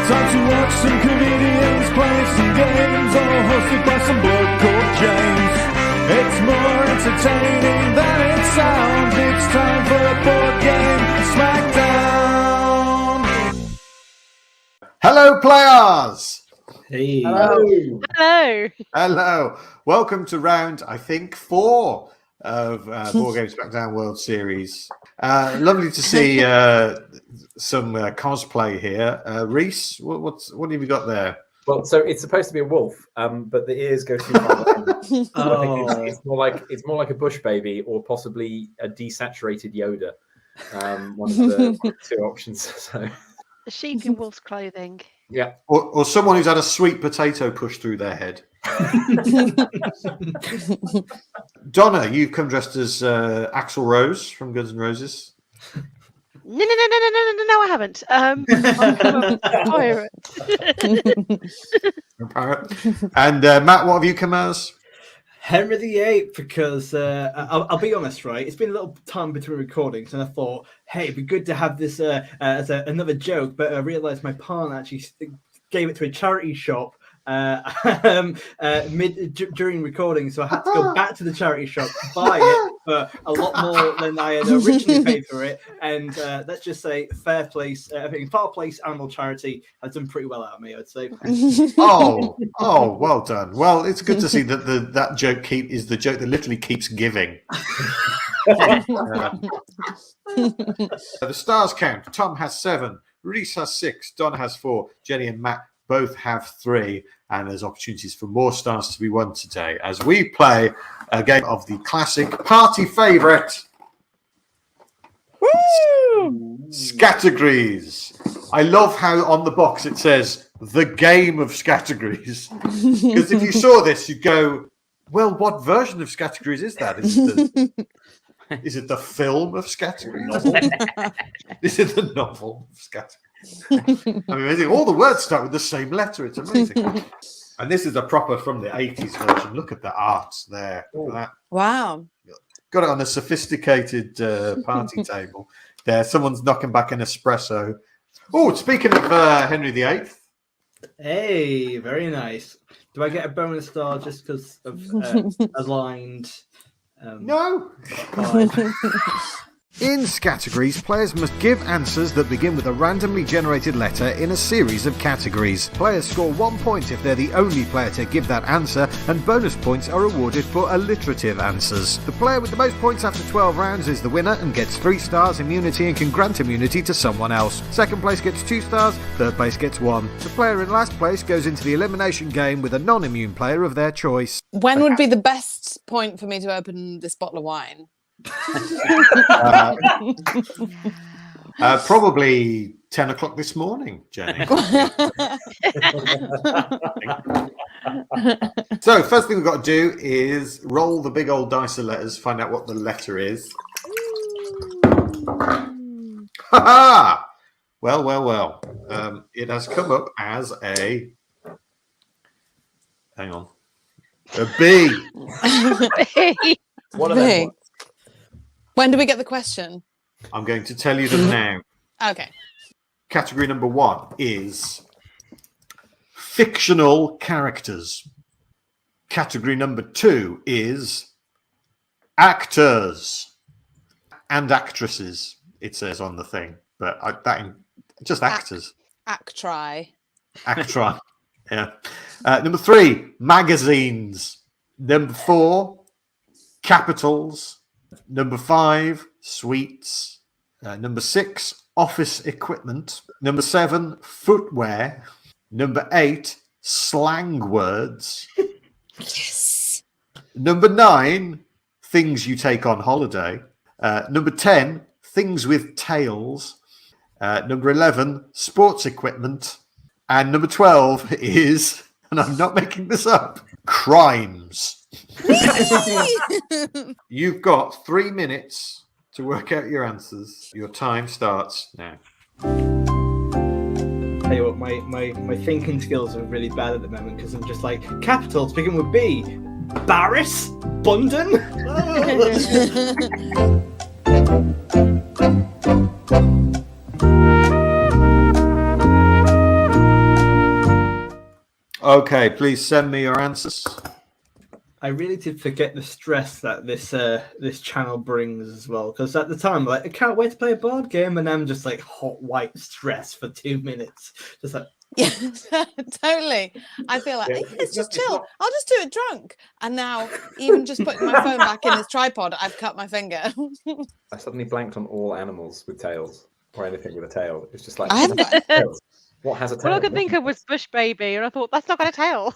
Time to watch some comedians play some games, all hosted by some bloke called James. It's more entertaining than it sounds. It's time for a board game Smackdown. Hello, players! Hey. Hello. Hello. Welcome to round, I think, 4 of Board Game Smackdown World Series. Lovely to see some cosplay here. Rhys, what have you got there? Well, so it's supposed to be a wolf, but the ears go too far behind. So I think it's more like a bush baby, or possibly a desaturated Yoda. One of the two options. So. A sheep in wolf's clothing. Yeah. Or someone who's had a sweet potato pushed through their head. Donna, you come dressed as Axl Rose from Guns N' Roses. No, I haven't. I'm a pirate. And Matt, what have you come as? Henry VIII, because I'll be honest, right? It's been a little time between recordings, and I thought, hey, it'd be good to have this as another joke, but I realised my partner actually gave it to a charity shop during recording, so I had to go back to the charity shop to buy it for a lot more than I had originally paid for it. And let's just say Far Place Animal Charity has done pretty well out of me, I'd say. Oh, well done. Well, it's good to see that that joke is the joke that literally keeps giving. The stars count. Tom has 7, Rhys has 6, Donna has 4, Jenny and Matt both have 3, and there's opportunities for more stars to be won today as we play a game of the classic party favourite, Scattergories. I love how on the box it says the game of Scattergories, because if you saw this, you'd go, well, what version of Scattergories is that? Is it the film of Scattergories? Is it the novel of Scattergories? Amazing. All the words start with the same letter. It's amazing. And this is a proper from the 80s version. Look at the art there. Wow. Got it on a sophisticated party table. There, someone's knocking back an espresso. Oh, speaking of Henry VIII. Hey, very nice. Do I get a bonus star just because of aligned? No. In Scattergories, players must give answers that begin with a randomly generated letter in a series of categories. Players score 1 point if they're the only player to give that answer, and bonus points are awarded for alliterative answers. The player with the most points after 12 rounds is the winner and gets 3 stars immunity and can grant immunity to someone else. Second place gets 2 stars, third place gets 1. The player in last place goes into the elimination game with a non-immune player of their choice. When would be the best point for me to open this bottle of wine? Probably 10 o'clock this morning, Jenny. So first thing we've got to do is roll the big old dice of letters, find out what the letter is. Ha-ha! Well. It has come up as a... Hang on. A B. One of them. When do we get the question? I'm going to tell you them now. Okay. Category number 1 is fictional characters. Category number 2 is actors and actresses. It says on the thing, but just actors. Actri. Yeah. Number 3, magazines. Number 4, capitals. Number 5, sweets. Number 6, office equipment. Number 7, footwear. Number 8, slang words. Yes. Number 9, things you take on holiday. Number 10, things with tails. Number 11, sports equipment. And number 12 is, and I'm not making this up, crimes. You've got 3 minutes to work out your answers. Your time starts now. Tell you what, my thinking skills are really bad at the moment because I'm just like, capitals begin with B. Barris? Bundon? Okay, please send me your answers. I really did forget the stress that this channel brings as well. Because at the time, like, I can't wait to play a board game, and I'm just like hot white stress for 2 minutes. Just like, Yeah, totally. I feel like Yeah, it's just it's chill. not- I'll just do it drunk. And now, even just putting my phone back in this tripod, I've cut my finger. I suddenly blanked on all animals with tails or anything with a tail. It's just like I haven't got. tails. What has a tail? All I could think of was Bush Baby, and I thought that's not got a tail.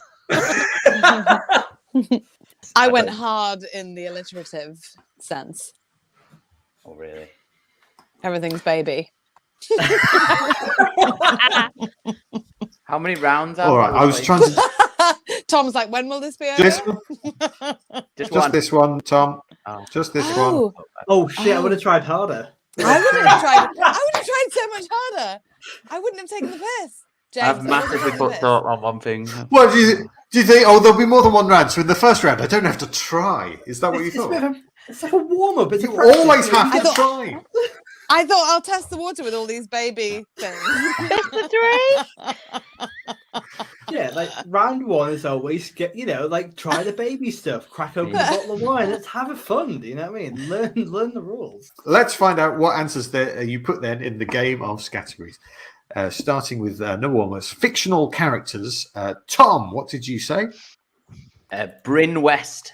I went hard in the alliterative sense. Oh, really? Everything's baby. How many rounds? All right, I was trying to Tom's like, when will this be over? just Just just one. this one, Tom. Oh. Just this one. Oh, oh shit! I would have tried harder. I would have tried so much harder. I wouldn't have taken the piss. James, I've I wouldn't have massively taken the put piss. thought on one thing. What do you think? Oh, there'll be more than one round. So in the first round, I don't have to try. Is that what you It's, a bit thought? of a, it's like a warm up. It's You a practice. always have I to thought- try. I thought I'll test the water with all these baby things. Mr. Three. Yeah, like round one is always like try the baby stuff, crack open a bottle of wine, let's have a fun. Do you know what I mean? Learn the rules. Let's find out what answers you put then in the game of Scattergories. Starting with number one was fictional characters. Tom, what did you say? Bryn West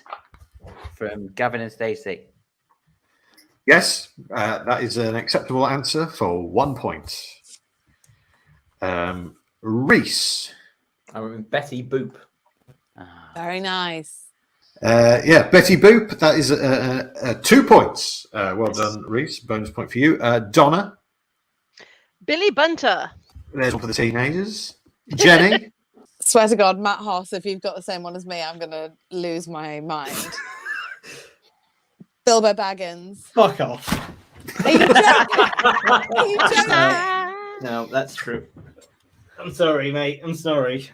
from Gavin and Stacey. Yes, that is an acceptable answer for 1 point. Rhys. I went with Betty Boop. Very nice. Yeah, Betty Boop. That is 2 points. Well done, Rhys. Bonus point for you. Donna. Billy Bunter. There's one for the teenagers. Jenny. Swear to God, Matt Hoss, if you've got the same one as me, I'm going to lose my mind. Bilbo Baggins. Fuck off. Are you joking? Are you joking? No, that's true. I'm sorry, mate. I'm sorry.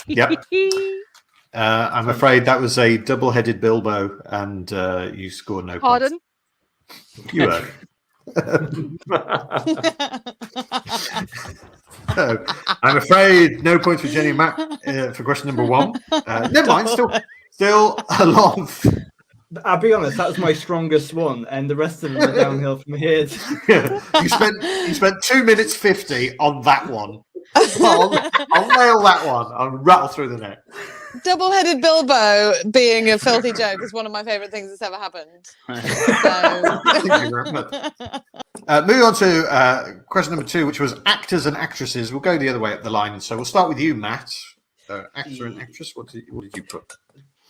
Yep. I'm afraid that was a double-headed Bilbo, and you scored no Pardon? points. You were. So, I'm afraid no points for Jenny and Matt for question number one. Never mind, still a long. I'll be honest, that was my strongest one, and the rest of them are downhill from here. You spent 2 minutes 50 on that one. I'll nail that one. I'll rattle through the net. Double-headed Bilbo being a filthy joke is one of my favourite things that's ever happened. Moving on to question number two, which was actors and actresses. We'll go the other way up the line. So we'll start with you, Matt. Actor and actress. What did you put?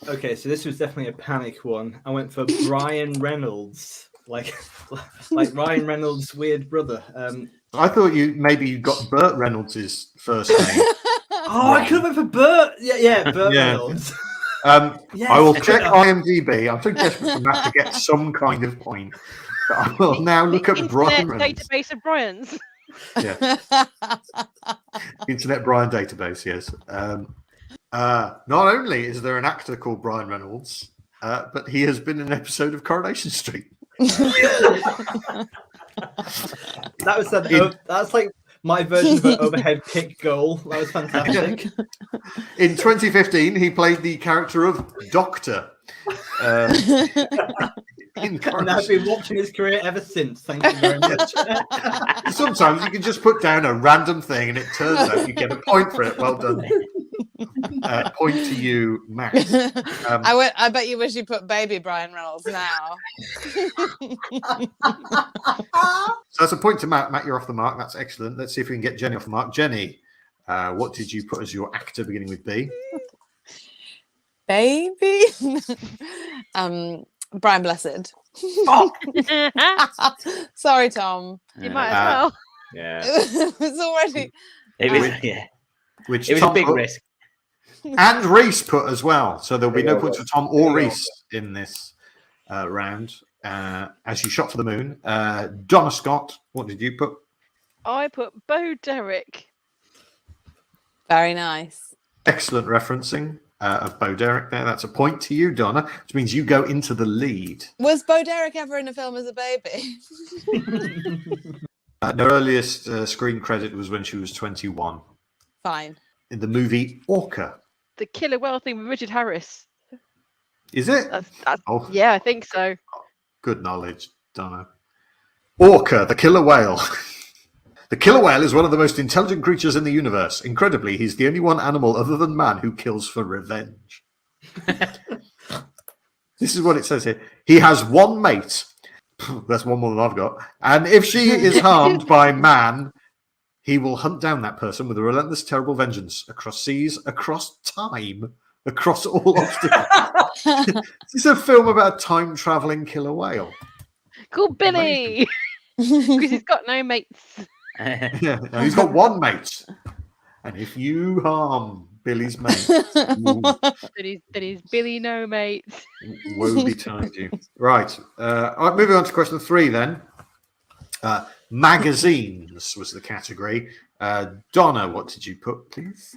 Okay, so this was definitely a panic one. I went for Brian Reynolds, like Ryan Reynolds' weird brother. I thought you got Burt Reynolds' first name. Oh, I could have went for Burt. Yeah, Burt Yeah. Reynolds. Yes. I will check IMDb. I'm so desperate for Matt to get some kind of point. I will now look at Brian Reynolds. Database of Brian's. Yeah. Internet Brian database, yes. Not only is there an actor called Brian Reynolds, but he has been in an episode of Coronation Street. That's like my version of an overhead kick goal. That was fantastic. In 2015, he played the character of Doctor. In And I've been watching his career ever since. Thank you very much. Sometimes you can just put down a random thing and it turns out you get a point for it. Well done. Point to you, Matt. I bet you wish you put baby Brian Reynolds now. So that's a point to Matt. Matt, you're off the mark. That's excellent. Let's see if we can get Jenny off the mark. Jenny, what did you put as your actor beginning with B? Baby? Brian Blessed. Sorry, Tom. You might as well. Yeah. It's already. It was, yeah. Which It was Tom a big put, risk. and Rhys put as well. So there'll be no points for Tom or There you go. Rhys in this round. As you shot for the moon, Donna Scott, what did you put? I put Bo Derek. Very nice. Excellent referencing of Bo Derek there. That's a point to you, Donna, which means you go into the lead. Was Bo Derek ever in a film as a baby? Her earliest screen credit was when she was 21. Fine. in the movie Orca. The killer whale thing with Richard Harris. Is it? That's Oh, yeah, I think so. good knowledge, Donna. Orca, the killer whale. The killer whale is one of the most intelligent creatures in the universe. Incredibly, he's the only one animal other than man who kills for revenge. This is what it says here. He has one mate. That's one more than I've got. And if she is harmed by man, he will hunt down that person with a relentless, terrible vengeance across seas, across time, across all obstacles. This is a film about a time-traveling killer whale. Called Billy. Because he's got no mates. Yeah, no, he's got one mate. And if you harm Billy's mate, Then he's Billy no mates. woe betide you. Right. All right, moving on to question 3 then. Magazines was the category. Donna, what did you put, please?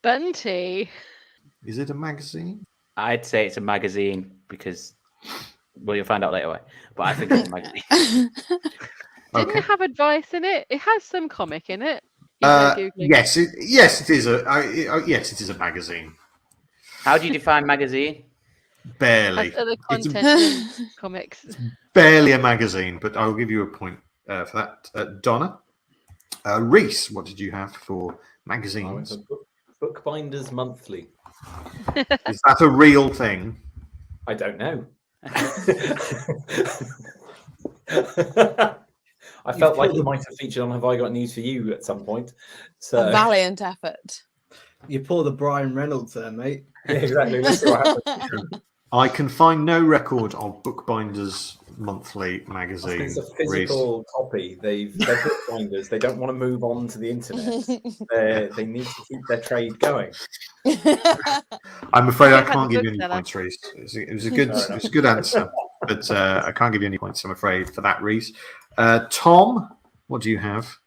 Bunty. Is it a magazine? I'd say it's a magazine because, well, you'll find out later why. But I think it's a magazine. Didn't Okay. it have advice in it? It has some comic in it. Even though Googling- Yes, it is yes, it is a magazine. How do you define magazine? Barely. Has other It's content in comics. barely a magazine, but I'll give you a point for that. Donna, Rhys, what did you have for I went magazines? for Bookbinders Monthly. Is that a real thing? I don't know. I felt like it might have featured on Have I Got News for You at some point. So A valiant effort. You pull the Brian Reynolds there, mate. yeah, exactly. Let's see what happens. I can find no record of Bookbinders Monthly magazine. It's a Rhys. physical copy. They're bookbinders. They don't want to move on to the internet. They need to keep their trade going. I'm afraid They I had can't the give you any bookseller. points, Rhys. It was a good answer, but I can't give you any points. I'm afraid for that, Rhys. Tom, what do you have?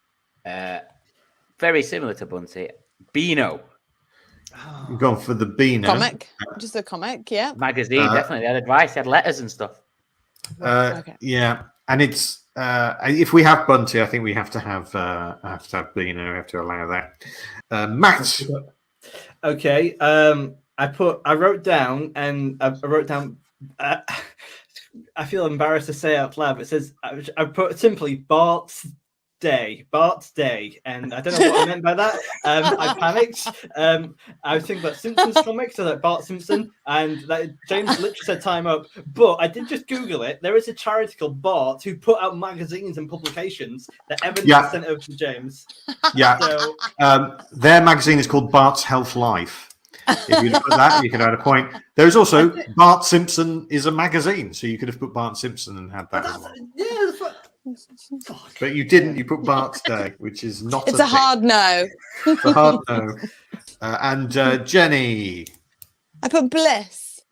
Very similar to Bunty. Beano. You've gone for the Beano. Comic. Just a comic, yeah. Magazine, definitely. They had advice, they had letters and stuff. Okay. Yeah, and it's if we have Bunty, I think we have to have Beano. We have to allow that. Matt, Okay. I wrote down. I feel embarrassed to say out loud. It says I put simply Bart's Day, and I don't know what I meant by that. I panicked. I was thinking about Simpsons comics, so like Bart Simpson, and that James literally said time up. But I did just Google it. There is a charity called Bart who put out magazines and publications that Evan sent over to James. yeah, So their magazine is called Bart's Health Life. If you put that, you can add a point. There is also Bart Simpson is a magazine, so you could have put Bart Simpson and had that as well. But you didn't. You put Bart's Day, which is not. It's a hard no. It's a hard no. And Jenny, I put Bliss.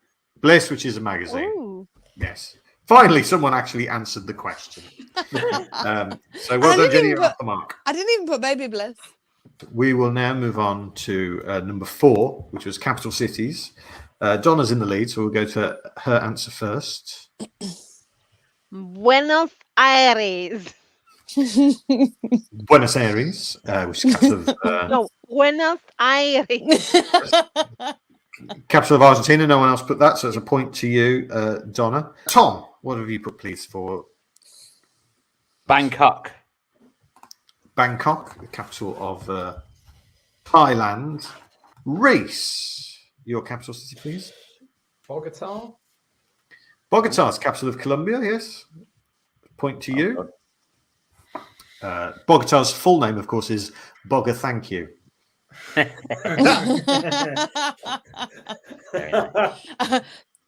Bliss, which is a magazine. Ooh. Yes. Finally, someone actually answered the question. So well done, Jenny. You're off the mark. I didn't even put Baby Bliss. We will now move on to number 4, which was capital cities. Donna's in the lead, so we'll go to her answer first. Buenos Aires. Buenos Aires, which is capital of, No, Buenos Aires. capital of Argentina. No one else put that, so it's a point to you, Donna. Tom, what have you put, please, for Bangkok. Bangkok, the capital of Thailand? Rhys, your capital city, please. Bogota? Bogota's capital of Colombia, yes. Point to you. Bogota's full name, of course, is Boga Thank You. Very nice.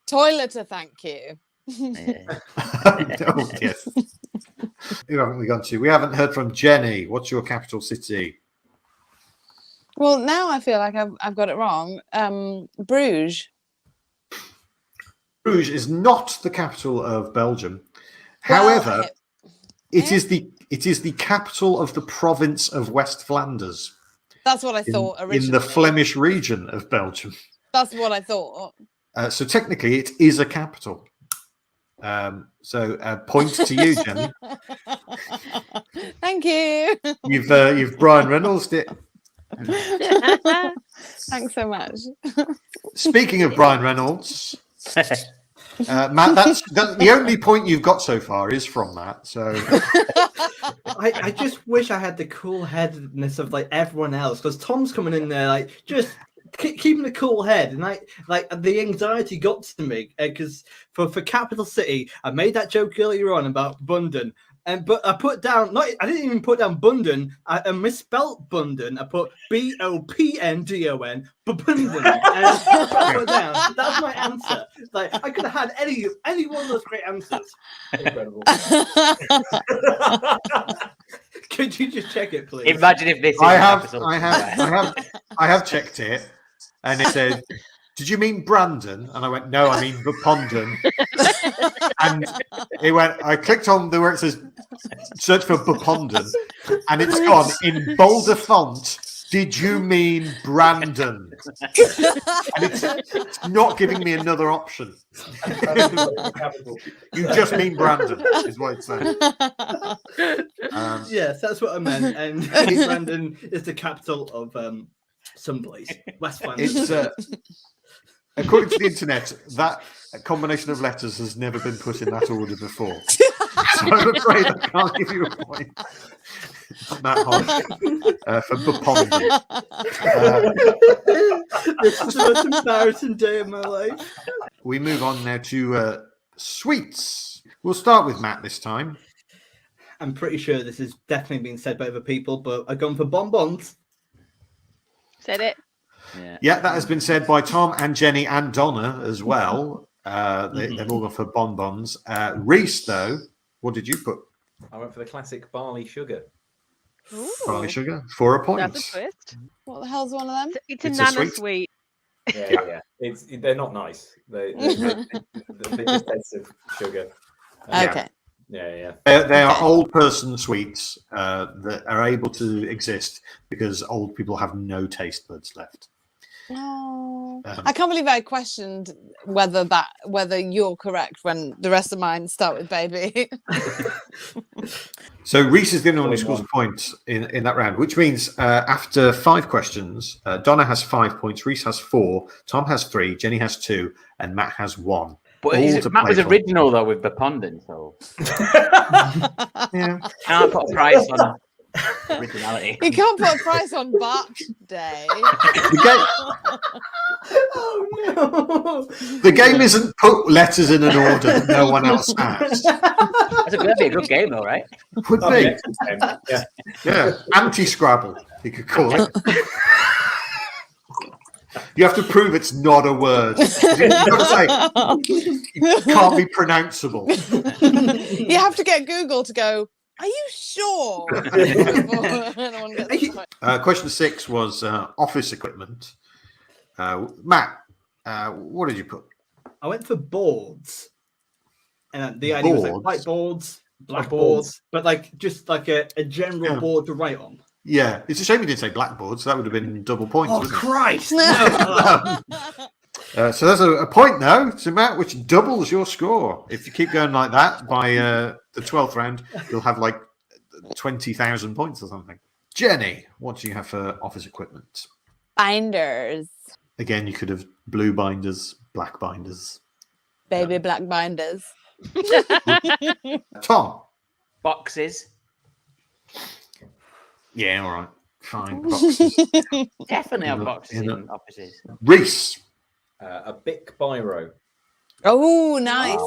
Toileter, thank you. Oh, yes. Who haven't we gone to? We haven't heard from Jenny. What's your capital city? Well, now I feel like I've got it wrong. Bruges. Bruges is not the capital of Belgium. However, Well, it is the capital of the province of West Flanders that's what I thought originally. in the Flemish region of Belgium. That's what I thought. So technically, it is a capital. So point to you, Jenny. Thank you. You've Brian Reynolds it. Thanks so much. Speaking of Brian Reynolds, Matt, that's the only point you've got so far is from that. So I just wish I had the cool headedness of like everyone else, because Tom's coming in there like just keeping a cool head, and like the anxiety got to me because for Capital City, I made that joke earlier on about Bundon. But I put down I didn't even put down Bundon. I misspelt Bundon. I put Bopndon. Bundon. I put down. That's my answer. Like I could have had any one of those great answers. Incredible. Could you just check it, please? Imagine if this is I have checked it, and it said, "Did you mean Brandon?" And I went, "No, I mean Bopondon." And it went. I clicked on where it says "search for Bopondon," and it's gone in bolder font. Did you mean Brandon? And it's not giving me another option. You just mean Brandon, is what it's saying. Yes, that's what I meant. And Brandon is the capital of some place, West Flanders. It's according to the internet, that combination of letters has never been put in that order before. So I'm afraid I can't give you a point on that one for Bopondon. This is the most embarrassing day of my life. We move on now to sweets. We'll start with Matt this time. I'm pretty sure this has definitely been said by other people, but I've gone for bonbons. Said it. Yeah, that has been said by Tom and Jenny and Donna as well. They've all gone for bonbons. Rhys, though, what did you put? I went for the classic barley sugar. Ooh. Barley sugar for a point. That's a twist. What the hell's one of them? It's a It's a nana sweet. sweet. Yeah. They're not nice. They just taste of sugar. Okay. Yeah. They are Okay. old person sweets that are able to exist because old people have no taste buds left. Oh, I can't believe I questioned whether you're correct when the rest of mine start with baby. So Rhys is the only one who scores a point in that round, which means after 5 questions, Donna has 5 points, Rhys has 4, Tom has 3, Jenny has 2, and Matt has 1. But Matt was original though with Bopondon, so Yeah. can't put a price on originality. You can't put a price on birthday. The game isn't put letters in an order that no one else has. That'd be a good game though, right? Would be. Yeah. Anti-Scrabble, you could call it. You have to prove it's not a word. You've got to say it can't be pronounceable. You have to get Google to go, are you sure? Anyone gets the point. Question 6 was office equipment. Matt, what did you put? I went for boards, and the idea was like whiteboards, blackboards, but like just like a general board to write on. Yeah, it's a shame you didn't say blackboards. That would have been double points. Oh wouldn't it? Christ! No. So there's a point now to Matt, which doubles your score. If you keep going like that by the 12th round, you'll have like 20,000 points or something. Jenny, what do you have for office equipment? Binders. Again, you could have blue binders, black binders. Baby black binders. Tom. Boxes. Yeah, all right. Fine. Boxes. Definitely have boxes in in offices. Rhys. A Bic biro. Oh, nice.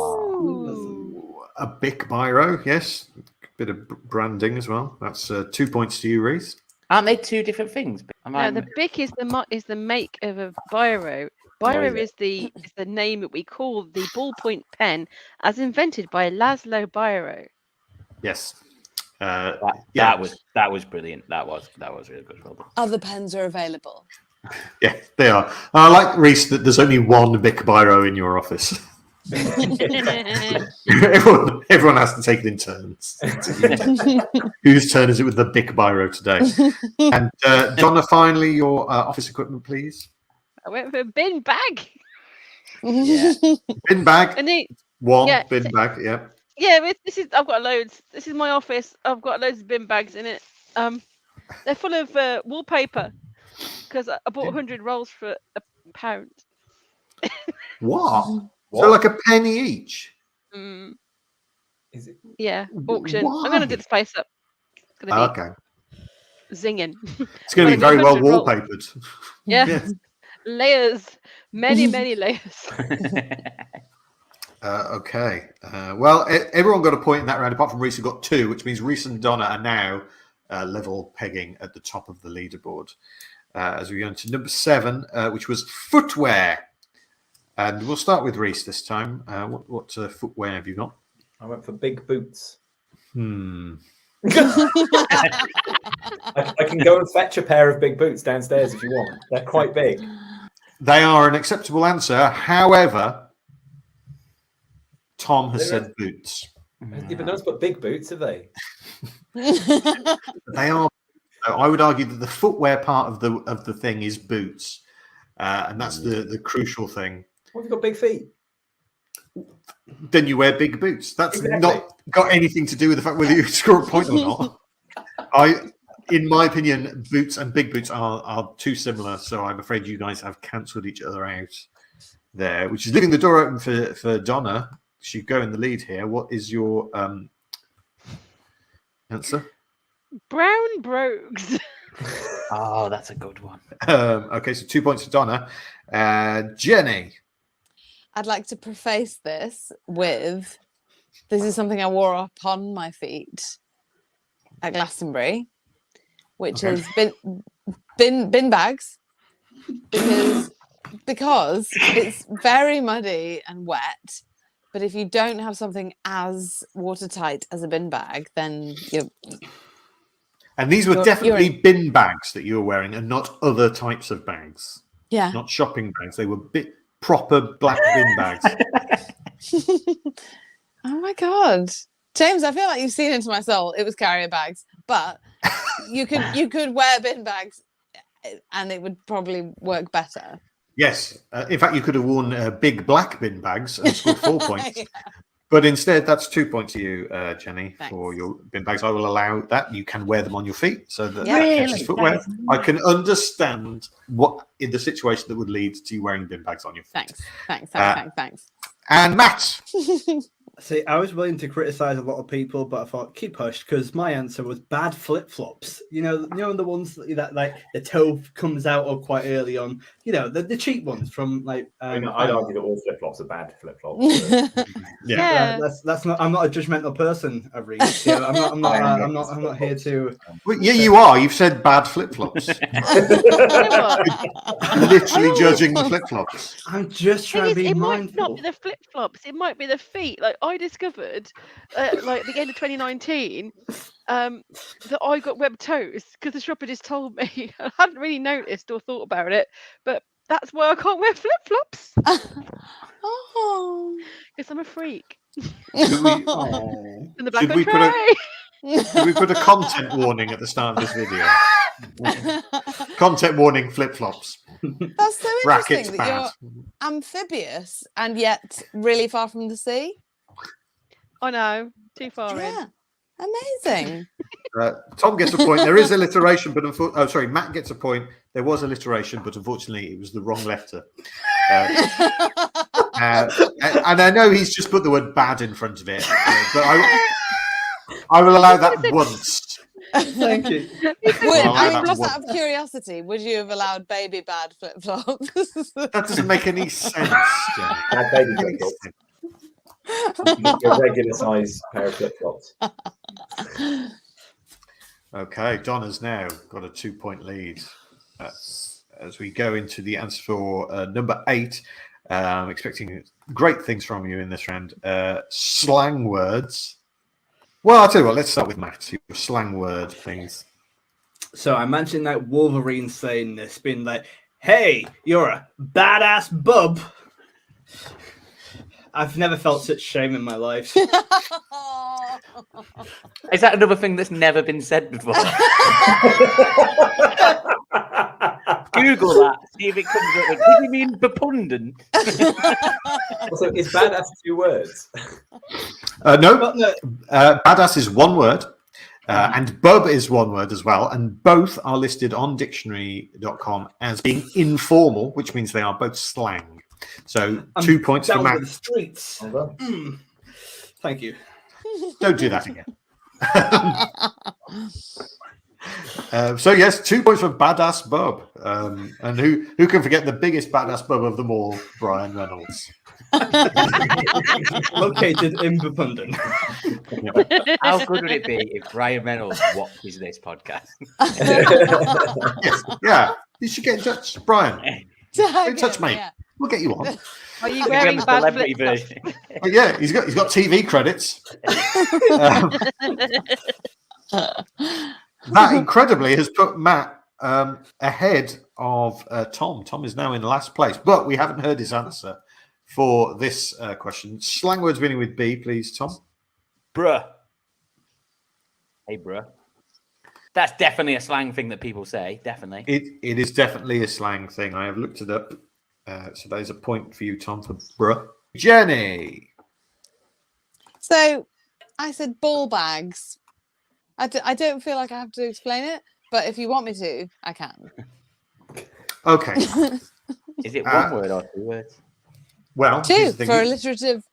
A Bic biro, yes. Bit of branding as well. That's 2 points to you, Rhys. Aren't they two different things? No, the Bic is the make of a biro. Biro is the name that we call the ballpoint pen, as invented by Laszlo Biro. Yes. That was brilliant. That was really good. Well done. Other pens are available. Yeah, they are. I like, Rhys, that there's only one Bic biro in your office. everyone has to take it in turns. Whose turn is it with the Bic biro today? And Donna, finally, your office equipment, please. I went for a bin bag. Yeah. Bin bag. And it, One yeah. bin bag. Yeah. Yeah, I've got loads. This is my office. I've got loads of bin bags in it. They're full of wallpaper. because I bought 100 rolls for £1. What? What? So like a penny each? Mm, Is it? yeah, auction. Why? I'm going to do this place up. It's going to be Okay. zinging. It's going to be Gotta very do well 100 rolls. wallpapered. Yeah. Layers. Many, many layers. Okay. Well, everyone got a point in that round, apart from Rhys, who got 2, which means Rhys and Donna are now level pegging at the top of the leaderboard. As we go into number 7, which was footwear. And we'll start with Rhys this time. What footwear have you got? I went for big boots. Hmm. I can go and fetch a pair of big boots downstairs if you want. They're quite big. They are an acceptable answer. However, Tom has said boots. Yeah, but no one's put big boots, have they? They are. I would argue that the footwear part of the thing is boots, and that's the crucial thing. What have you got big feet? Then you wear big boots. That's Exactly. not got anything to do with the fact whether you score a point or not. In my opinion, boots and big boots are too similar, so I'm afraid you guys have cancelled each other out there, which is leaving the door open for Donna. She go in the lead here. What is your answer? Brown brogues. Oh, that's a good one. Okay, so 2 points for Donna. Jenny. I'd like to preface this with this is something I wore upon my feet at Glastonbury, which is bin bags, because it's very muddy and wet. But if you don't have something as watertight as a bin bag, then you're. And these were definitely bin bags that you were wearing, and not other types of bags. Yeah. Not shopping bags. They were proper black bin bags. Oh my God, James! I feel like you've seen into my soul. It was carrier bags, but you could wear bin bags, and it would probably work better. Yes. In fact, you could have worn big black bin bags and scored 4 points. Yeah. But instead, that's 2 points to you, Jenny, for your bin bags. I will allow that. You can wear them on your feet, so that counts as footwear. I can understand what in the situation that would lead to you wearing bin bags on your feet. Thanks. And Matt. See, I was willing to criticize a lot of people, but I thought keep hush because my answer was bad flip flops. You know the ones that like the toe comes out of quite early on. You know the cheap ones from like. I'd argue that all flip flops are bad flip flops. Yeah. That's not. I'm not a judgmental person. I've read. You know, I'm not here to. Well, yeah, you are. You've said bad flip flops. Literally judging the flip flops. I'm just trying to be mindful. It might not be the flip flops. It might be the feet. Like I discovered, like at the end of 2019, that I got webbed toes because the shopper just told me. I hadn't really noticed or thought about it, but that's why I can't wear flip flops. Oh, Because I'm a freak. Should we, And the black should on we tray. should we put a content warning at the start of this video? Content warning: flip flops. that's so Brackets interesting that bad. you're amphibious and yet really far from the sea. I know, too far in. Yeah, amazing. Tom gets a point. There is alliteration, but Matt gets a point. There was alliteration, but unfortunately, it was the wrong letter. And I know he's just put the word "bad" in front of it, but I will allow that once. Thank you. Just out of curiosity, would you have allowed baby bad flip flops? That doesn't make any sense, Jenny. Bad baby flip flops. A regular size pair of flip flops. Okay, Donna's now got a 2 point lead. As we go into the answer for number 8, I'm expecting great things from you in this round. Slang words. Well, I'll tell you what, let's start with Matt. Your slang word things. So I imagine that Wolverine saying this, being like, "Hey, you're a badass bub." I've never felt such shame in my life. Is that another thing that's never been said before? Google that. See if it comes up with. What do you mean, bepundant? Also, is badass 2 words? No. Badass is 1 word. And bub is one word as well, and both are listed on dictionary.com as being informal, which means they are both slang. So 2 points for Down Matt. with the streets. Well done. Thank you. Don't do that again. So yes, 2 points for Badass Bub. And who can forget the biggest Badass Bub of them all, Brian Reynolds. Located in Bupundon. How good would it be if Ryan Reynolds watches this podcast? Yes, yeah. You should get in touch, Brian. Get in touch, mate. Yeah. We'll get you on. Are you wearing The bad celebrity flip version. But yeah, he's got TV credits. That incredibly has put Matt ahead of Tom. Tom is now in last place, but we haven't heard his answer for this question. Slang words beginning with B, please, Tom. Bruh. Hey, bruh. That's definitely a slang thing that people say. Definitely. It is definitely a slang thing. I have looked it up. So that is a point for you, Tom, for bruh. Jenny. So I said ball bags. I don't feel like I have to explain it, but if you want me to, I can. Okay. Is it one word or 2 words? Well, Two here's the for thing. alliterative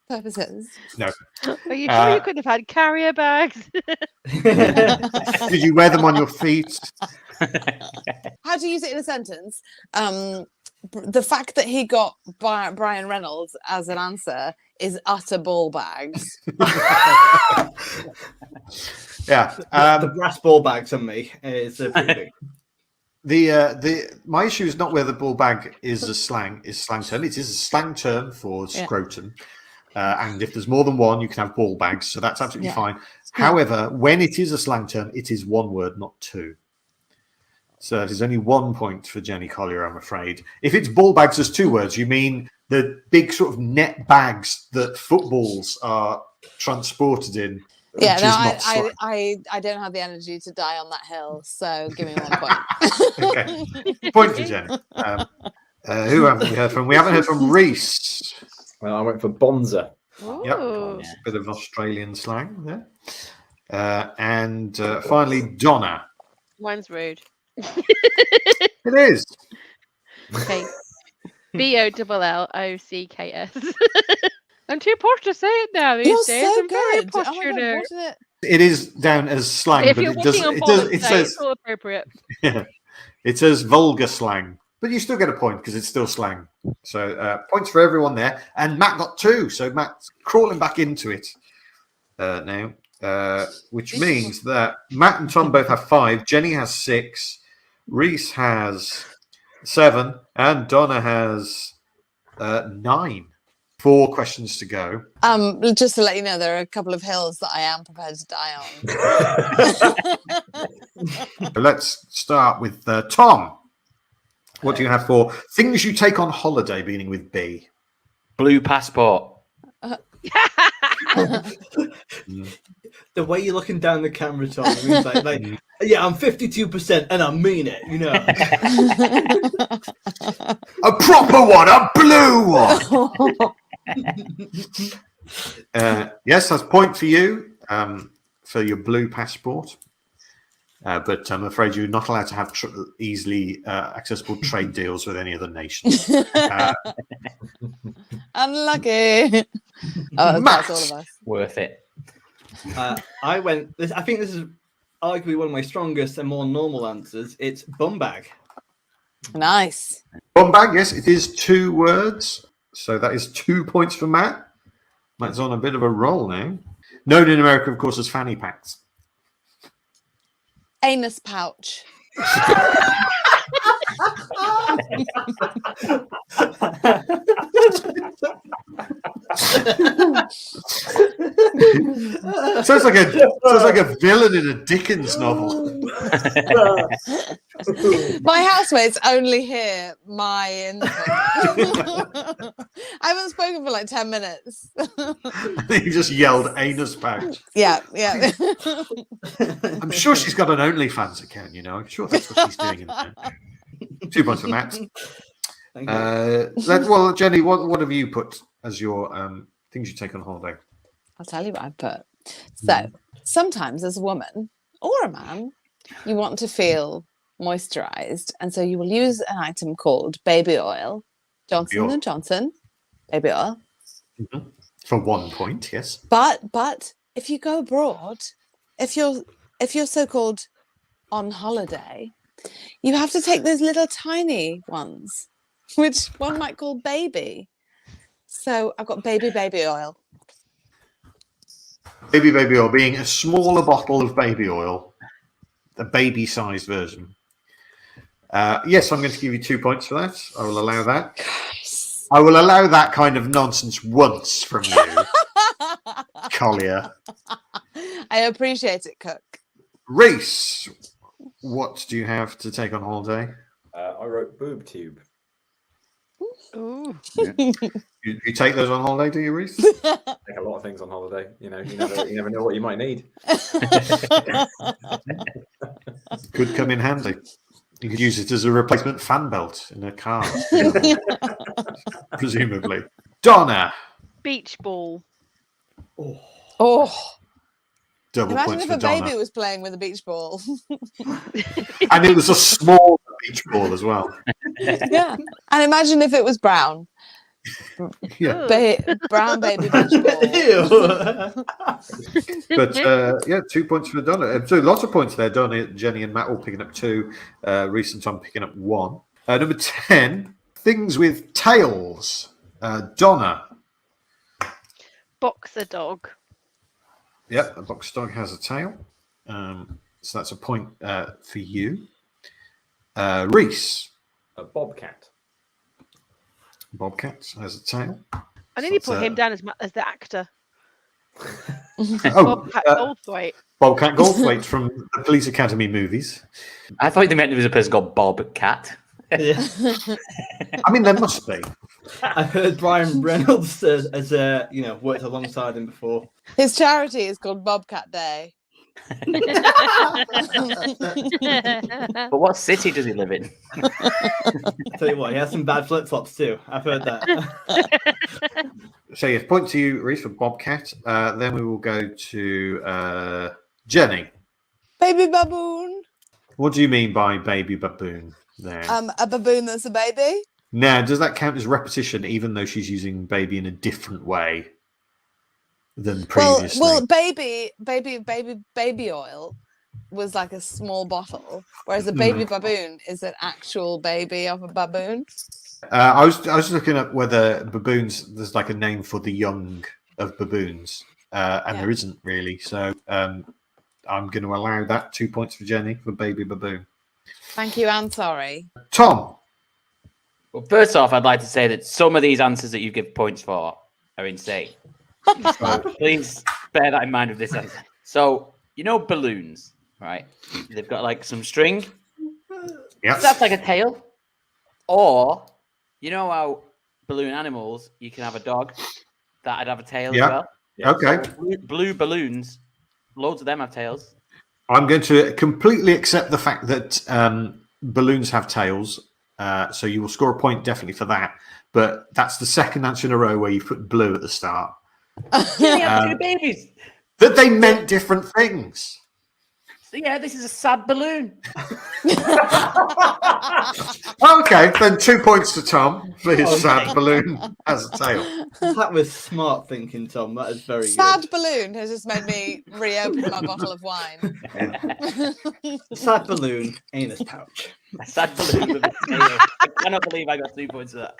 purposes. No. Are you sure you could have had carrier bags? Did you wear them on your feet? How to use it in a sentence? The fact that he got Brian Reynolds as an answer is utter ball bags. Yeah. The brass ball bags on me is pretty big. My issue is not whether ball bag is a slang term. It is a slang term for scrotum. And if there's more than one, you can have ball bags. So that's absolutely fine. However, when it is a slang term, it is one word, not two. So it is only 1 point for Jenny Collier, I'm afraid. If it's ball bags as 2 words, you mean the big sort of net bags that footballs are transported in. Yeah, which no, is not slang. I don't have the energy to die on that hill, so give me 1 point. Okay. Point for Jenny. Who haven't we heard from? We haven't heard from Rhys. Well, I went for Bonza. Yep. Ooh. Bit of Australian slang there. And finally, Donna. Mine's rude. It is. Okay. BOLLOCKS. I'm too posh to say it now these You're days. so I'm very good. posh, Oh my you God, know. what is it? It is down as slang, If but you're it does. watching on It Bollocks does. It Day, says. it's all appropriate. It says vulgar slang, but you still get a point because it's still slang. So points for everyone there, and Matt got 2, so Matt's crawling back into it now, which means that Matt and Tom both have 5. Jenny has 6. Rhys has 7, and Donna has 9. 4 questions to go. Just to let you know, there are a couple of hills that I am prepared to die on. Let's start with Tom. What do you have for things you take on holiday beginning with B? Blue passport. The way you're looking down the camera, Tom, it means like yeah, I'm 52% and I mean it, you know. A proper one, a blue one. Yes, that's a point for you for your blue passport. But I'm afraid you're not allowed to have easily accessible trade deals with any other nations. Unlucky. Oh, that's all of us. Worth it. I think this is arguably one of my strongest and more normal answers. It's bum bag. Nice. Bum bag, yes, it is 2 words. So that is 2 points for Matt. Matt's on a bit of a roll now. Known in America, of course, as fanny packs. Anus pouch. Sounds like a villain in a Dickens novel. My housemates only hear my info. I haven't spoken for like 10 minutes. You just yelled anus pouch. Yeah. I'm sure she's got an OnlyFans account, you know. I'm sure that's what she's doing. 2 points for Matt. Thank you. Well, Jenny, what have you put as your things you take on holiday? I'll tell you what I put. So, sometimes as a woman or a man, you want to feel moisturized, and so you will use an item called baby oil. Johnson and Johnson, baby oil. Mhm. For 1 point, yes. But if you go abroad, if you're so-called on holiday, you have to take those little tiny ones, which one might call baby. So I've got baby oil. Baby oil being a smaller bottle of baby oil, a baby-sized version. Yes, I'm going to give you 2 points for that. I will allow that. I will allow that kind of nonsense once from you, Collier. I appreciate it, Cook. Rhys, what do you have to take on holiday? I wrote boob tube. Ooh. You take those on holiday, do you, Rhys? Take a lot of things on holiday. You know, you never know what you might need. Could come in handy. You could use it as a replacement fan belt in a car, presumably. Donna. Beach ball. Oh, Double imagine points if for a Donna. baby was playing with a beach ball. And it was a small beach ball as well. Yeah, and imagine if it was brown. Yeah. Brown baby beach ball. Ew. But yeah, 2 points for Donna. So lots of points there. Donna, Jenny, and Matt all picking up 2. Rhys and Tom picking up 1. Number 10, things with tails. Donna. Boxer dog. Yep, a box dog has a tail. So that's a point for you. Rhys. A bobcat. Bobcat has a tail. I nearly put him down as the actor. Oh, Bobcat Goldthwait. Bobcat Goldthwait from the Police Academy movies. I thought they meant there was a person called Bob Cat. Yeah. I mean, there must be. I heard Brian Reynolds as worked alongside him before. His charity is called Bobcat Day. But what city does he live in? Tell you what, he has some bad flip flops too. I've heard that. So yes, point to you, Rhys, for Bobcat. Then we will go to Jenny. Baby baboon. What do you mean by baby baboon there? A baboon that's a baby. Now, does that count as repetition, even though she's using baby in a different way than previously? Well, baby oil was like a small bottle, whereas a baby baboon is an actual baby of a baboon. I was looking at whether baboons, there's like a name for the young of baboons, and there isn't really. So I'm going to allow that. 2 points for Jenny for baby baboon. Thank you, and sorry. Tom. Well, first off, I'd like to say that some of these answers that you give points for are insane. So please bear that in mind with this answer. So, you know balloons, right? They've got like some string. Yeah. That's like a tail. Or, you know how balloon animals, you can have a dog that'd have a tail as well? Yeah. Okay. So blue balloons, loads of them have tails. I'm going to completely accept the fact that balloons have tails. So you will score a point definitely for that. But that's the second answer in a row where you put blue at the start. They have 2 babies. That they meant different things. So yeah, this is a sad balloon. Okay, then 2 points to Tom for his sad balloon has a tail. That was smart thinking, Tom. That is very Sad good. balloon has just made me reopen my bottle of wine. Sad balloon, anus pouch. A sad balloon with a tail. I cannot believe I got 2 points for that.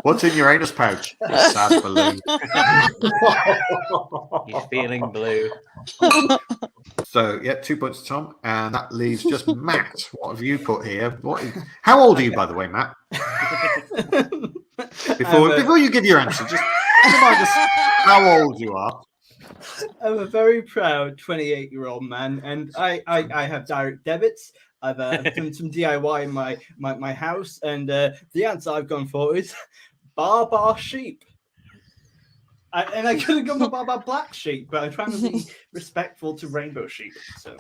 What's in your anus pouch? A sad balloon. He's feeling blue. So, yeah, 2 points to Tom. And that leaves just Matt. What have you put here? How old are you, by the way, Matt? Before you give your answer, just remind us how old you are. I'm a very proud 28-year-old man, and I have direct debits. I've done some DIY in my house, and the answer I've gone for is bar sheep. I could have gone for bar black sheep, but I'm trying to be respectful to rainbow sheep. So.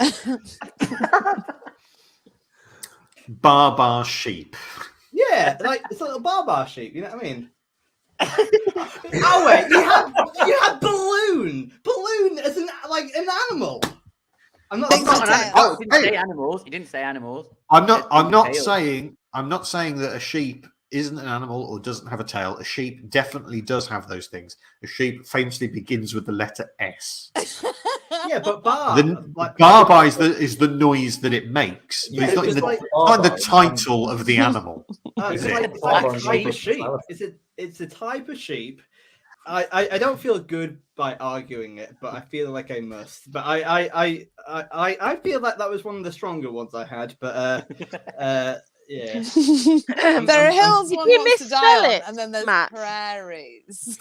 Bar sheep. Yeah, like it's like a bar sheep. You know what I mean? Oh wait, you had balloon as an animal. I'm not. Think I'm of not tail. Oh, he didn't Hey. say animals. He didn't say animals. I'm not Tail. saying that a sheep isn't an animal or doesn't have a tail. A sheep definitely does have those things. A sheep famously begins with the letter S. Yeah, but bar. The barb is the noise that it makes. But it's not in just the, like- not in the title of the animal. It's Is it? like a Barb type and of sheep. sheep. It's a type of sheep. I don't feel good by arguing it, but I feel like I must. But I feel like that was one of the stronger ones I had. But yeah. There are hills Did one you wants to die misspell on, it, and then there's Matt? prairies.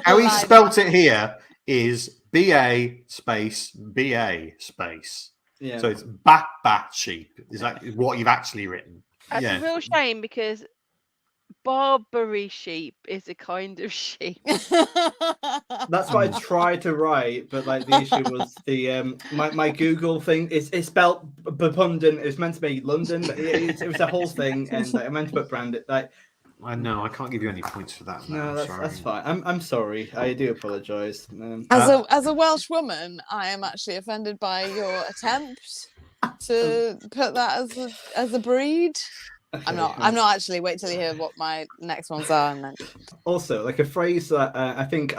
How he Lie spelt down. it here is BA space BA space. Yeah. So it's bat sheep. Is that what you've actually written? That's Yeah. a real shame because Barbary sheep is a kind of sheep. That's what I tried to write, but like the issue was the my Google thing. It's spelled Bapundon. It's meant to be London, but it was a whole thing, and like, I meant to put branded. Like, I know. I can't give you any points for that. no, I'm sorry. that's fine. I'm sorry. I do apologise. As a Welsh woman, I am actually offended by your attempt to put that as a breed. I'm not actually. Wait till you hear what my next ones are, and then. Also, like a phrase that I think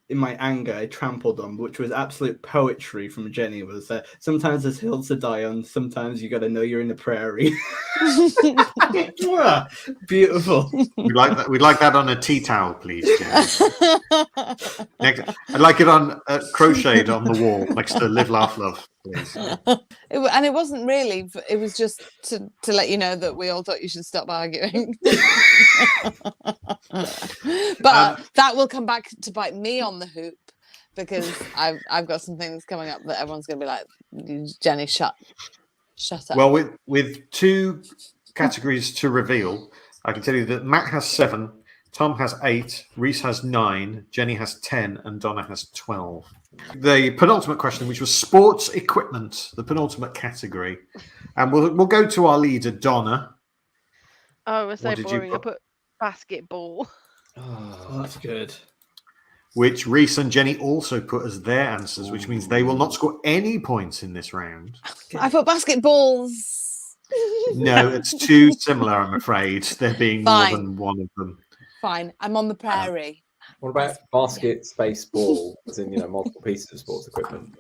in my anger, I trampled on, which was absolute poetry from Jenny, was sometimes there's hills to die on, sometimes you got to know you're in the prairie. Beautiful. We'd like that on a tea towel, please, Jim. I'd like it on crocheted on the wall next to Live, Laugh, Love, please. And it wasn't really. It was just to let you know that we all thought you should stop arguing. But that will come back to bite me on the hoop because I've got some things coming up that everyone's going to be like, Jenny, shut up. Well, with two categories to reveal, I can tell you that Matt has 7, Tom has 8, Rhys has 9, Jenny has 10, and Donna has 12. The penultimate question, which was sports equipment, the penultimate category, and we'll go to our leader, Donna. Oh, it was so What did you boring. I put basketball. Oh, that's good. Which Rhys and Jenny also put as their answers, which means they will not score any points in this round. I put basketballs. No, it's too similar, I'm afraid. There being Fine. more than one of them. Fine, I'm on the prairie. What about basket, space, ball? As in, multiple pieces of sports equipment.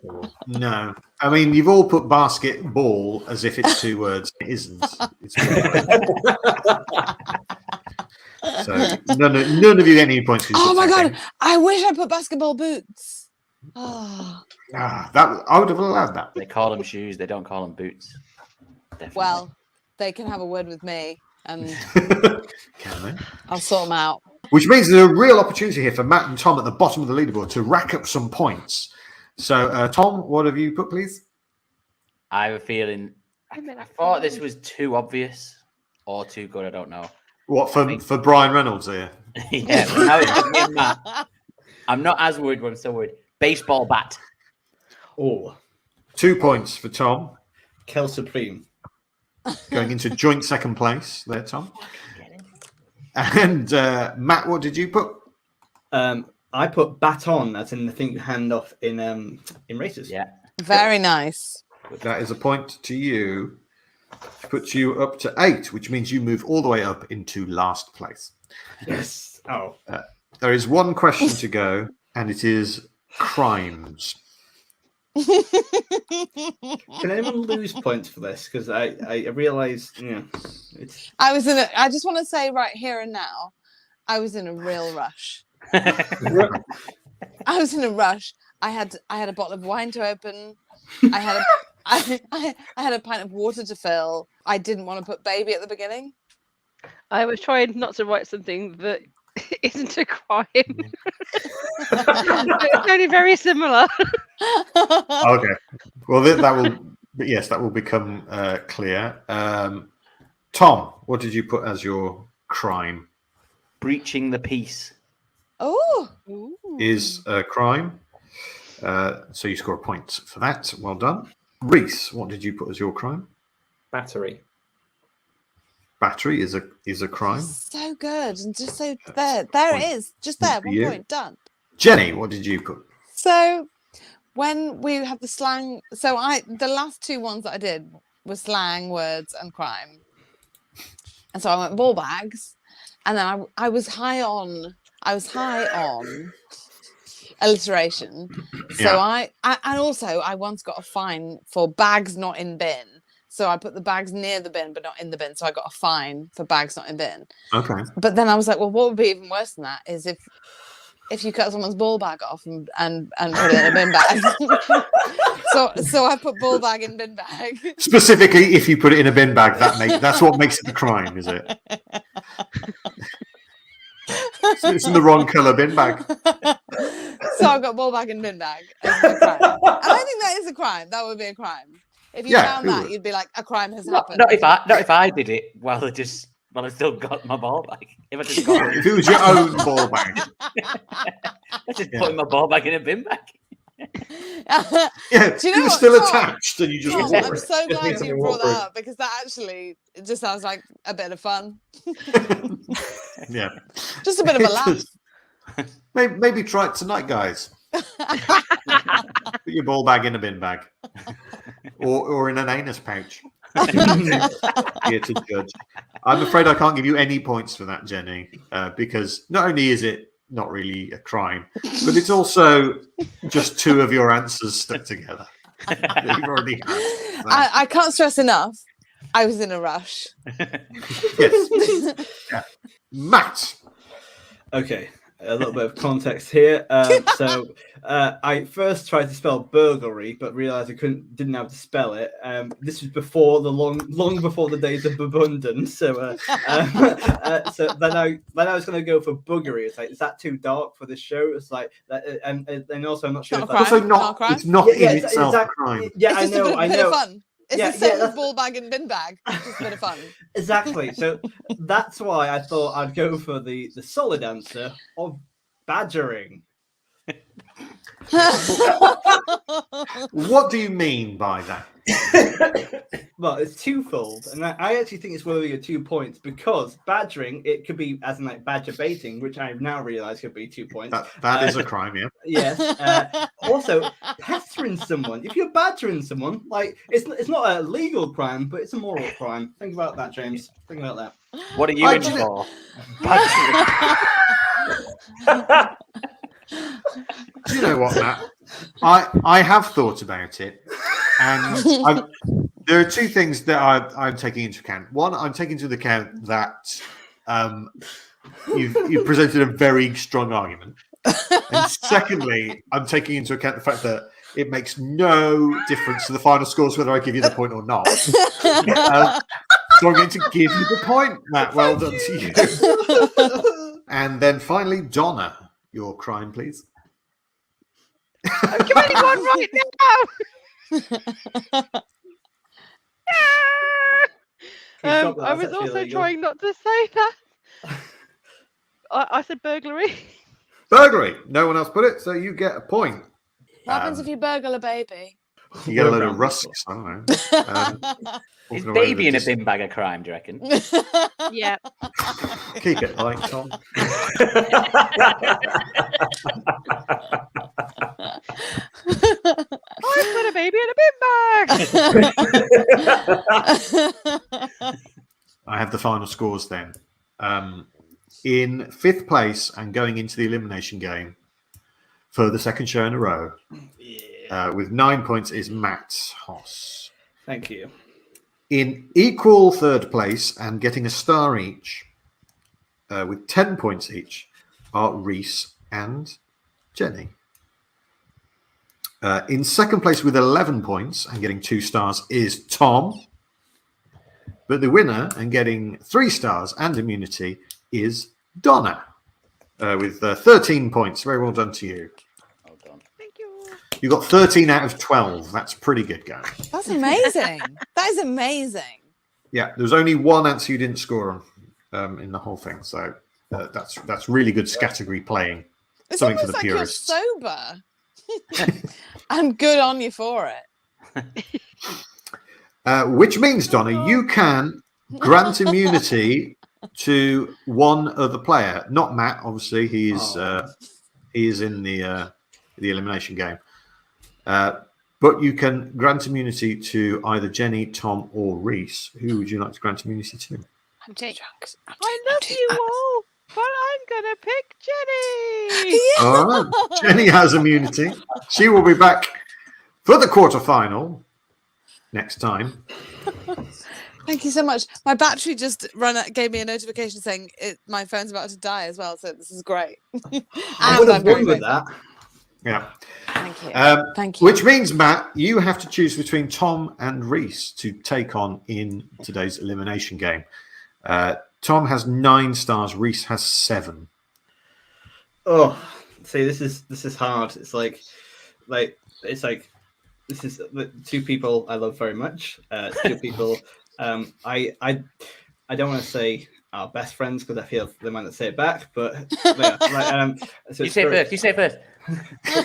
No. I mean, you've all put basketball as if it's 2 words. It isn't. It's so none of you get any points. Oh my god! I wish I put basketball boots. Oh. That I would have allowed that. They call them shoes. They don't call them boots. Definitely. Well, they can have a word with me, and Can they? I'll sort them out. Which means there's a real opportunity here for Matt and Tom at the bottom of the leaderboard to rack up some points. So, Tom, what have you put, please? I have a feeling. I thought this was too obvious or too good. I don't know. What for Brian Reynolds here? Yeah, but now it's just me and Matt. I'm not as worried, but I'm still worried. Baseball bat. Oh, 2 points for Tom, Kel Supreme. going into joint second place there, Tom. And Matt, what did you put? I put baton, as in the thing you hand off in races. Yeah. Very nice. That is a point to you. Puts you up to 8, which means you move all the way up into last place. Yes. Oh. There is one question to go, and it is crimes. Can anyone lose points for this? Because I realise, it's. I just want to say right here and now, I was in a real rush. I was in a rush. I had a bottle of wine to open. I had a pint of water to fill. I didn't want to put baby at the beginning. I was trying not to write something that isn't a crime. It's only very similar. Okay. Well, that will become clear. Tom, what did you put as your crime? Breaching the peace. Oh, Is a crime. So you score a point for that. Well done. Rhys, what did you put as your crime? Battery. Battery is a crime. So good. And just so there it is. Just there, for 1 you. point, done. Jenny, what did you put? So when we had the slang, the last 2 ones that I did were slang, words, and crime. And so I went ball bags, and then I was high on alliteration. So I also once got a fine for bags not in bin. So I put the bags near the bin but not in the bin. So I got a fine for bags not in bin. Okay. But then I was like, well, what would be even worse than that is if you cut someone's ball bag off and put it in a bin bag. so I put ball bag in bin bag. Specifically, if you put it in a bin bag, that's what makes it a crime, is it? So it's in the wrong colour bin bag. So I've got ball bag and bin bag as a crime. And I think that is a crime. That would be a crime. If you found that, you'd be like, a crime has happened. Not if I did it while I still got my ball bag. If I just got If it was your own ball bag. I just putting my ball bag in a bin bag. Yeah, Do you know it was what, still Tom? attached, and you just. Tom, wore I'm it. so glad something you brought that waterproof. up because that actually just sounds like a bit of fun. Yeah. Just a bit of a laugh. Maybe try it tonight, guys. Put your ball bag in a bin bag, or in an anus pouch. Here to judge. I'm afraid I can't give you any points for that, Jenny, because not only is it not really a crime, but it's also just 2 of your answers stuck together. That you've already had. So, I can't stress enough. I was in a rush. yes. Yeah. Matt. Okay, a little bit of context here. So I first tried to spell burglary, but realised I didn't know how to spell it. This was before long before the days of abundance. So so then I was going to go for buggery. It's like, is that too dark for this show? It's like that, and also I'm not sure. Not If a that's crime. Also, Not a crime. it's not Yeah, in it's itself exact- a crime. Yeah, It's I just know. a bit of fun. It's Yeah, the same yeah, as ball bag and bin bag. Just a bit of fun. Exactly. So that's why I thought I'd go for the solid answer of badgering. What do you mean by that? Well, it's twofold, and I actually think it's worthy of 2 points because badgering, it could be as in like badger baiting, which I've now realised could be 2 points. That is a crime, yeah. Yes. Also, pestering someone. If you're badgering someone, like it's not a legal crime, but it's a moral crime. Think about that, James. Think about that. What are you in for? Do you know what, Matt? I have thought about it, and there are 2 things that I'm taking into account. One, I'm taking into account that you've presented a very strong argument, and secondly, I'm taking into account the fact that it makes no difference to the final scores whether I give you the point or not. So I'm going to give you the point, Matt. Well done to you. And then finally, Donna, your crime, please. I'm committing one right now. I was also trying not to say that. I said burglary. Burglary. No one else put it, so you get a point. What happens if you burgle a baby? You get a load of rusks. I don't know. Is Walking away baby with in a it. bin bag a crime, do you reckon? Yeah. Keep it light, Tom. I put a baby in a bin bag. I have the final scores then. In 5th place and going into the elimination game for the second show in a row, with 9 points, is Matt Hoss. Thank you. In equal 3rd place and getting a star each, with 10 points each, are Rhys and Jenny. In 2nd place with 11 points and getting 2 stars is Tom. But the winner and getting 3 stars and immunity is Donna, with 13 points. Very well done to you. Well done. Thank you. You got 13 out of 12. That's pretty good going. That's amazing. That is amazing. Yeah, there was only one answer you didn't score on in the whole thing. So that's really good category playing. It's Something for almost the like purists. you're sober. And good on you for it. Which means, Donna, you can grant immunity to one other player, not Matt. Obviously, he is in the elimination game. But you can grant immunity to either Jenny, Tom, or Rhys. Who would you like to grant immunity to? I love you all, but I'm gonna pick Jenny. All right, Jenny has immunity. She will be back for the quarterfinal next time. Thank you so much. My battery just gave me a notification saying my phone's about to die as well. So this is great. I would have won with that. Yeah. Thank you. Thank you. Which means, Matt, you have to choose between Tom and Rhys to take on in today's elimination game. Tom has 9 stars. Rhys has 7. Oh, see, this is hard. It's like this is two people I love very much. Two people. I don't want to say our best friends because I feel they might not say it back. But yeah, so You say first.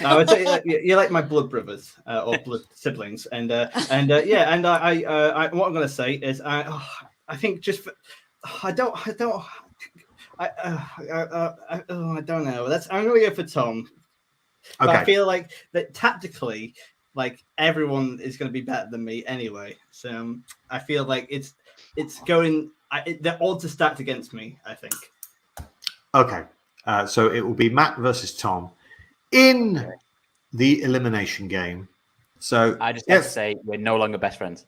I would say you're like my blood brothers or blood siblings, and what I'm going to say is I think just I don't know. I'm going to go for Tom. But I feel like that tactically, like everyone is going to be better than me anyway. So I feel like it's going. The odds are stacked against me, I think. Okay, so it will be Matt versus Tom in the elimination game. So I just have to say we're no longer best friends.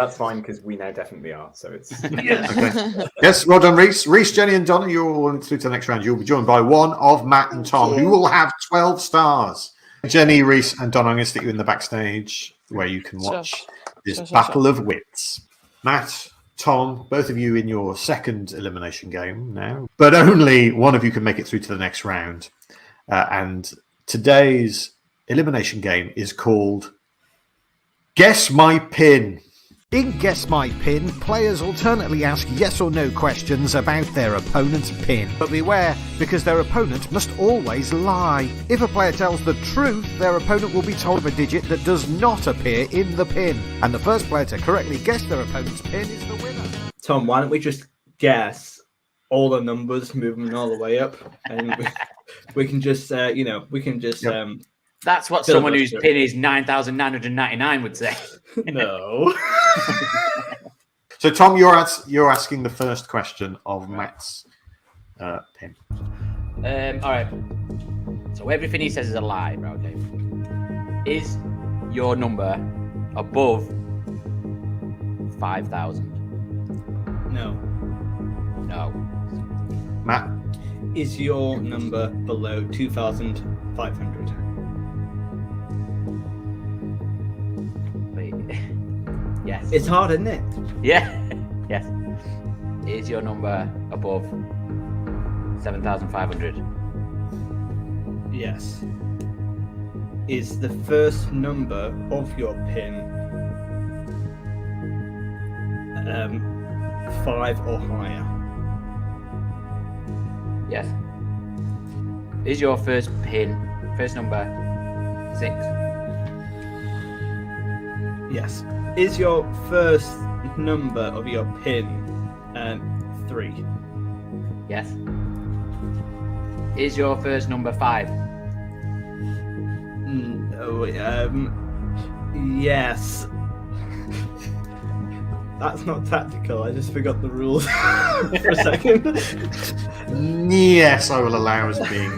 That's fine because we now definitely are. So it's Okay. Yes, well done, Rhys. Rhys, Jenny, and Donna, you're all through to the next round. You'll be joined by one of Matt and Tom, who will have 12 stars. Jenny, Rhys, and Donna, I'm going to stick you in the backstage where you can watch this battle of wits. Matt, Tom, both of you in your second elimination game now, but only one of you can make it through to the next round. And today's elimination game is called Guess My Pin. In Guess My Pin, players alternately ask yes or no questions about their opponent's pin. But beware, because their opponent must always lie. If a player tells the truth, their opponent will be told of a digit that does not appear in the pin. And the first player to correctly guess their opponent's pin is the winner. Tom, why don't we just guess all the numbers, moving all the way up, and we can just, we can just. Yep. That's what someone whose pin is 9,999 would say. No. So, Tom, you're asking the first question of Matt's pin. All right. So everything he says is a lie, right? Okay. Is your number above 5,000? No. No. Matt? Is your number below 2,500? Wait. Yes. It's hard, isn't it? Yeah. Yes. Is your number above 7,500? Yes. Is the first number of your pin 5 or higher? Yes. Is your first number 6? Yes. Is your first number of your pin 3? Yes. Is your first number 5? No, yes. That's not tactical. I just forgot the rules for a second. Yes, I will allow as being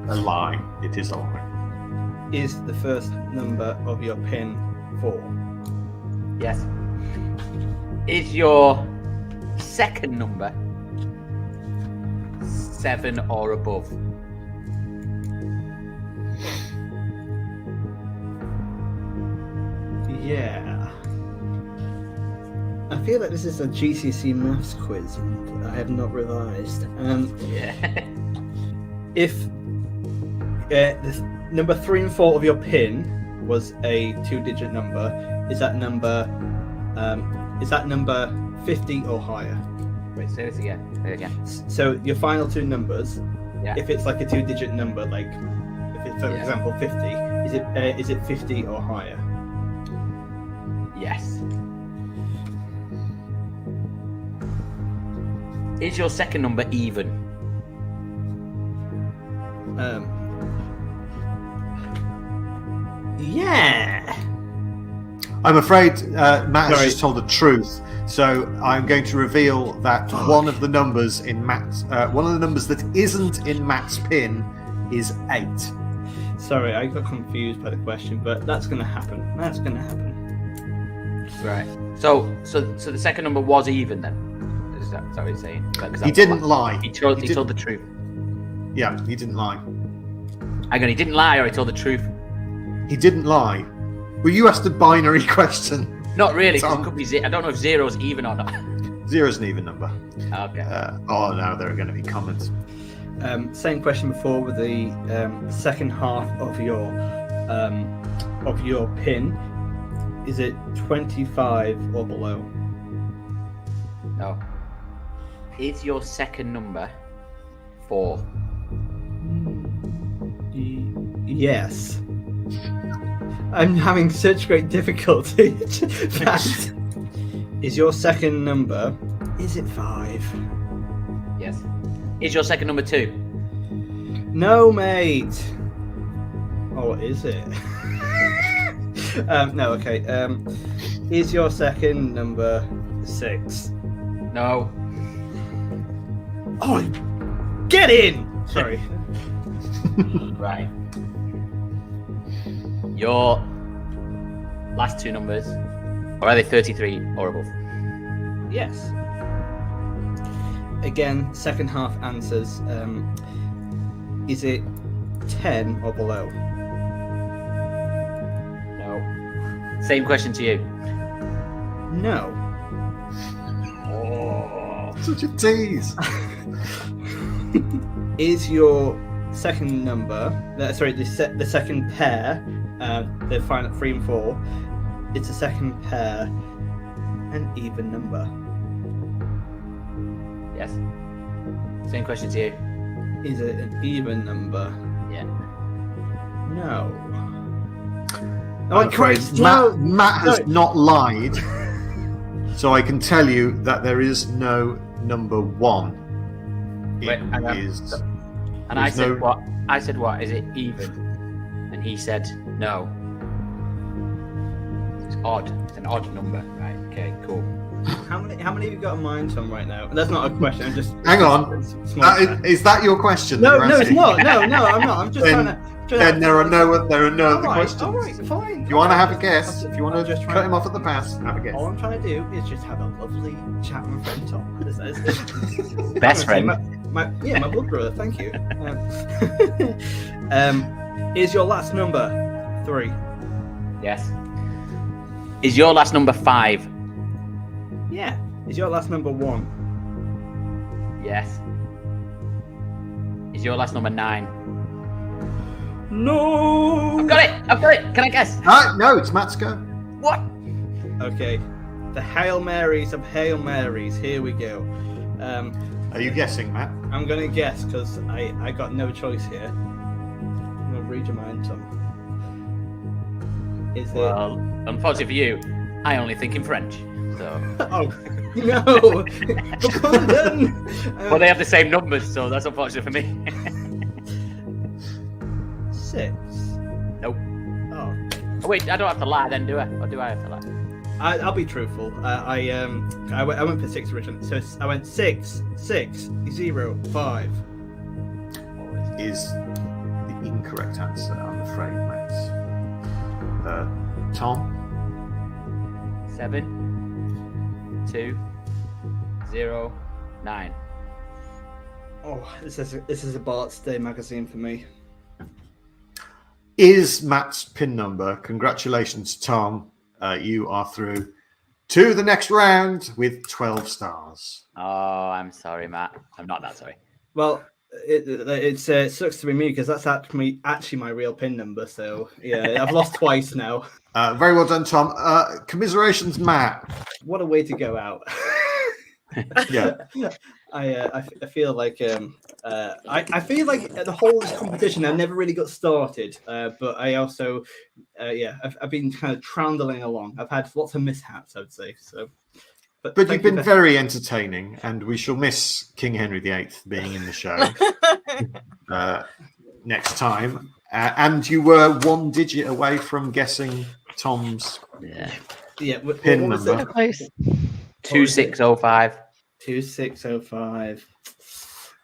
a lie. It is a lie. Is the first number of your pin 4? Yes. Is your second number 7 or above? Yeah. I feel like this is a GCSE maths quiz and I have not realised. Yeah. If the number 3 and 4 of your pin was a 2-digit number, is that number 50 or higher? Wait, say this again. Say it again. So your final 2 numbers, Yeah. if it's like a 2-digit number, like if it's for example 50, is it 50 or higher? Yes. Is your second number even? Yeah. I'm afraid Matt has just told the truth, so I'm going to reveal that one of the numbers in Matt's, one of the numbers that isn't in Matt's pin is 8. Sorry, I got confused by the question, but that's going to happen. That's going to happen. Right. So the second number was even then. Is that what you're saying? He didn't lie. He told the truth. Yeah, he didn't lie. Hang on, he didn't lie, or he told the truth. He didn't lie. Well, you asked a binary question. Not really. 'Cause it could be. I don't know if 0 is even or not. 0 is an even number. Okay. Now there are going to be comments. Same question before with the second half of your pin. Is it 25 or below? No. Is your second number 4? Yes. I'm having such great difficulty. That is your second number. Is it 5? Yes. Is your second number 2? No, mate. Oh, is it? No, okay. Is your second number 6? No. Oh, get in! Sorry. Right. Your last 2 numbers, or are they 33 or above? Yes. Again, second half answers. Is it 10 or below? No. Same question to you. No. Oh. Such a tease. Is your second number, the second pair, the final 3 and 4, it's a second pair, an even number? Yes. Same question to you. Is it an even number? Yeah. No. I'm afraid Matt has not lied, so I can tell you that there is no number 1. Wait, and I said what? I said what? Is it even? And he said no. It's odd. It's an odd number. Right. Okay. Cool. How many have you got in mind, Tom, right now? That's not a question. I'm just hang on. Is that your question? No, it's not. No, I'm not. I'm just trying to. Then there are no other questions. All right, fine. If you want to have a guess, if you want to just cut him off at the pass, have a guess. All I'm trying to do is just have a lovely chat with my friend Tom. Best friend. My blood brother. Thank you. Is your last number 3? Yes. Is your last number 5? Yeah. Is your last number 1? Yes. Is your last number 9? No. I've got it. Can I guess? No, it's Matt's go. What? Okay. The Hail Marys of Hail Marys. Here we go. Are you guessing, Matt? I'm going to guess because I got no choice here. I'm going to read your mind, Tom. Well, unfortunately for you, I only think in French. So. Oh, no. Well, they have the same numbers, so that's unfortunate for me. 6. Nope. Oh. Wait, I don't have to lie then, do I? Or do I have to lie? I'll be truthful. I went for 6 originally, so I went 6, 6, 0, 5. Is the incorrect answer, I'm afraid, Matt. Tom? 7, 2, 0, 9. Oh, this is a Bart's Day magazine for me. Is Matt's pin number. Congratulations, Tom. You are through to the next round with 12 stars. Oh, I'm sorry, Matt. I'm not that sorry. Well, it sucks to be me because that's actually my real pin number. So yeah, I've lost twice now. Very well done, Tom. Commiserations, Matt. What a way to go out. Yeah. I feel like I feel like the whole competition I never really got started, but I also I've been kind of trundling along. I've had lots of mishaps, I'd say. So But thank you've you been for- very entertaining, and we shall miss King Henry VIII being in the show next time. And you were one digit away from guessing Tom's Yeah, pin what was number. it? Close. 2605. 2605.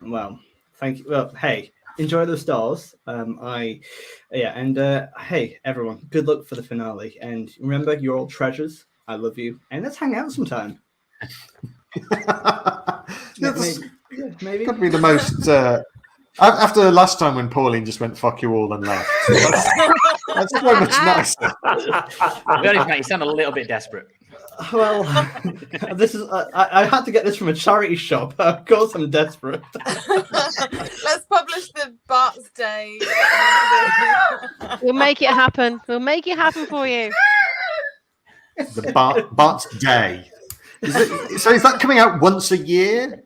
Well, thank you. Well, hey, enjoy those stars. Hey, everyone, good luck for the finale. And remember, you're all treasures. I love you. And let's hang out sometime. That's Maybe. could be the most. After last time when Pauline just went "fuck you all" and left, that's so much nicer. To be honest, mate, you sound a little bit desperate. Well, this is. I had to get this from a charity shop. Of course, I'm desperate. Let's publish the Bart's Day. We'll make it happen. We'll make it happen for you. The Bart's Day. Is that coming out once a year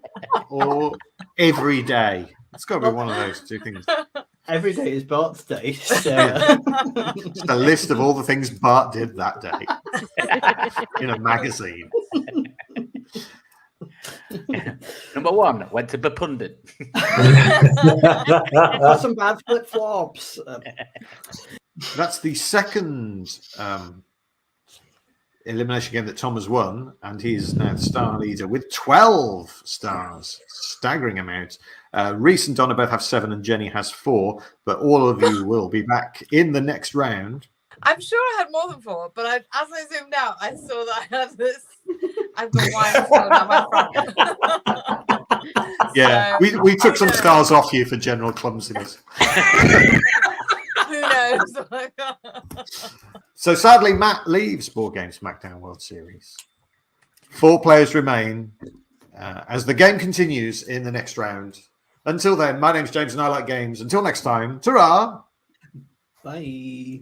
or every day? It's got to be one of those two things. Every day is Bart's Day. So. Just a list of all the things Bart did that day in a magazine. Number 1, went to Bapundit. Got some bad flip flops. That's the second elimination game that Tom has won, and he's now the star leader with 12 stars. Staggering amount. Rhys and Donna both have 7 and Jenny has 4, but all of you will be back in the next round. I'm sure I had more than 4, but as I zoomed out, I saw that I had this. I've got wine still down my front. Yeah, So, we took some stars off you for general clumsiness. Who knows? So sadly, Matt leaves Board Game SmackDown World Series. 4 players remain as the game continues in the next round. Until then, my name's James and I like games. Until next time, ta-ra! Bye.